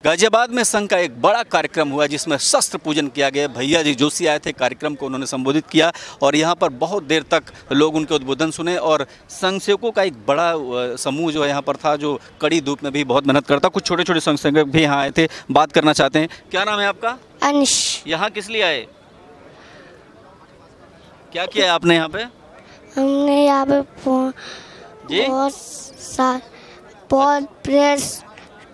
गाजियाबाद में संघ का एक बड़ा कार्यक्रम हुआ जिसमें शस्त्र पूजन किया गया। भैया जी जोशी आए थे, कार्यक्रम को उन्होंने संबोधित किया और यहाँ पर बहुत देर तक लोग उनके उद्बोधन सुने और संघ सेवकों का एक बड़ा समूह जो है यहाँ पर था, जो कड़ी धूप में भी बहुत मेहनत करता। कुछ छोटे छोटे संघ सेवक भी यहाँ आए थे, बात करना चाहते हैं। क्या नाम है आपका? अंश। यहाँ किस लिए आए? क्या किया है आपने यहाँ पे? हमने यहाँ पे बहुत प्रेयर्स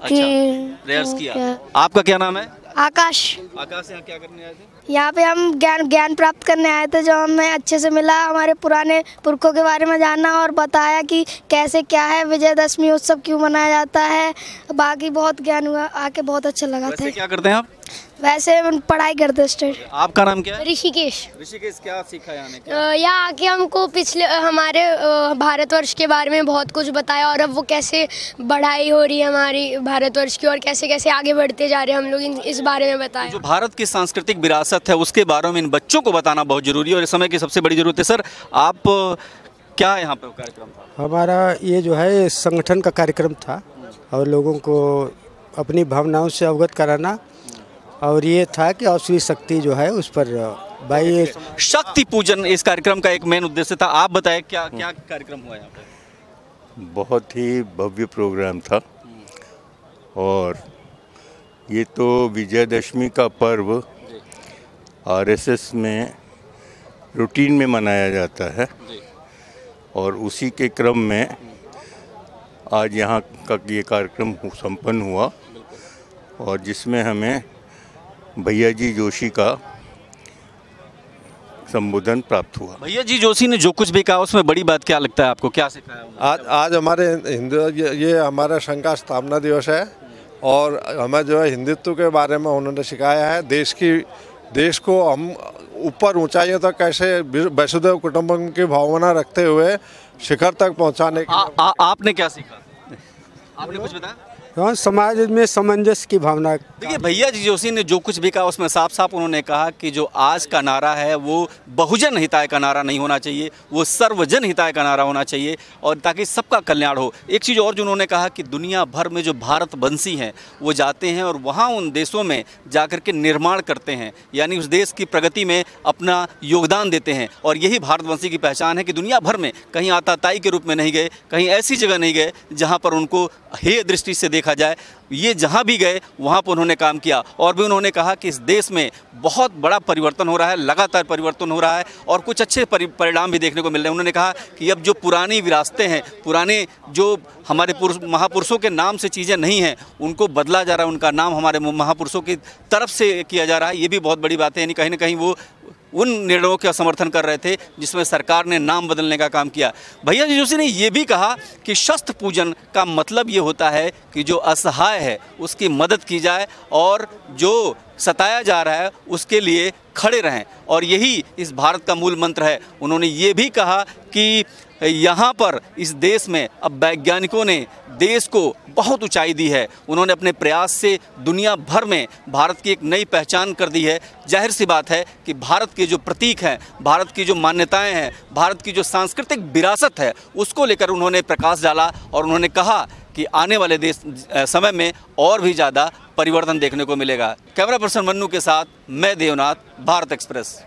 प्रेयर्स किया। आपका क्या नाम है? आकाश। आकाश, यहाँ क्या करने आए थे? यहाँ पे हम ज्ञान प्राप्त करने आए थे, जो हमें अच्छे से मिला। हमारे पुराने पुरखों के बारे में जानना और बताया कि कैसे क्या है, विजयदशमी उत्सव क्यों मनाया जाता है। बाकी बहुत ज्ञान हुआ, आके बहुत अच्छा लगा था। क्या करते हैं आप? वैसे पढ़ाई करते स्टूडेंट। आपका नाम क्या है? ऋषिकेश। ऋषिकेश, क्या सीखा यहाँ? यहाँ आके हमको पिछले हमारे भारतवर्ष के बारे में बहुत कुछ बताया और अब वो कैसे बढ़ाई हो रही है हमारी भारतवर्ष की और कैसे कैसे आगे बढ़ते जा रहे हैं हम लोग, इस बारे में बताया। जो भारत की सांस्कृतिक विरासत है उसके बारे में इन बच्चों को बताना बहुत जरूरी है और इस समय की सबसे बड़ी जरूरत है। सर, आप क्या यहाँ पे कार्यक्रम था? हमारा ये जो है संगठन का कार्यक्रम था और लोगों को अपनी भावनाओं से अवगत कराना, और ये था कि असली शक्ति जो है उस पर भाई शक्ति पूजन इस कार्यक्रम का एक मेन उद्देश्य था। आप बताएं क्या क्या कार्यक्रम हुआ यहाँ पे? बहुत ही भव्य प्रोग्राम था और ये तो विजयदशमी का पर्व आरएसएस में रूटीन में मनाया जाता है और उसी के क्रम में आज यहाँ का ये कार्यक्रम संपन्न हुआ और जिसमें हमें भैया जी जोशी का संबोधन प्राप्त हुआ। भैया जी जोशी ने जो कुछ भी कहा उसमें बड़ी बात क्या लगता है आपको? क्या सिखाया? आज हमारे हिंदू ये हमारा संघ का स्थापना दिवस है और हमें जो है हिंदुत्व के बारे में उन्होंने सिखाया है। देश को हम ऊपर ऊंचाइयों तक कैसे वसुधैव कुटुंबकम की भावना रखते हुए शिखर तक पहुंचाने के आपने क्या सीखा? आपने कुछ बताया? हाँ, समाज में सामंजस्य की भावना। देखिए, भैया जी जोशी ने जो कुछ भी कहा उसमें साफ साफ उन्होंने कहा कि जो आज का नारा है वो बहुजन हिताय का नारा नहीं होना चाहिए, वो सर्वजन हिताय का नारा होना चाहिए और ताकि सबका कल्याण हो। एक चीज़ और जो उन्होंने कहा कि दुनिया भर में जो भारतवंशी हैं वो जाते हैं और वहाँ उन देशों में जाकर के निर्माण करते हैं, यानी उस देश की प्रगति में अपना योगदान देते हैं और यही भारतवंशी की पहचान है कि दुनिया भर में कहीं आताताई के रूप में नहीं गए, कहीं ऐसी जगह नहीं गए जहाँ पर उनको हेय दृष्टि से देखा जाए। ये जहाँ भी गए वहाँ पर उन्होंने काम किया और भी उन्होंने कहा कि इस देश में बहुत बड़ा परिवर्तन हो रहा है, लगातार परिवर्तन हो रहा है और कुछ अच्छे परिणाम भी देखने को मिल रहे हैं। उन्होंने कहा कि अब जो पुरानी विरासतें हैं, पुराने जो हमारे महापुरुषों के नाम से चीज़ें नहीं हैं, उनको बदला जा रहा है, उनका नाम हमारे महापुरुषों की तरफ से किया जा रहा है। ये भी बहुत बड़ी बात है, यानी कहीं ना कहीं वो उन निर्णयों का समर्थन कर रहे थे जिसमें सरकार ने नाम बदलने का काम किया। भैया जी जोशी ने ये भी कहा कि शस्त्र पूजन का मतलब ये होता है कि जो असहाय है उसकी मदद की जाए और जो सताया जा रहा है उसके लिए खड़े रहें और यही इस भारत का मूल मंत्र है। उन्होंने ये भी कहा कि यहाँ पर इस देश में अब वैज्ञानिकों ने देश को बहुत ऊंचाई दी है। उन्होंने अपने प्रयास से दुनिया भर में भारत की एक नई पहचान कर दी है। जाहिर सी बात है कि भारत के जो प्रतीक हैं, भारत की जो मान्यताएं हैं, भारत की जो सांस्कृतिक विरासत है, उसको लेकर उन्होंने प्रकाश डाला और उन्होंने कहा कि आने वाले समय में और भी ज़्यादा परिवर्तन देखने को मिलेगा। कैमरा पर्सन मन्नू के साथ मैं देवनाथ, भारत एक्सप्रेस।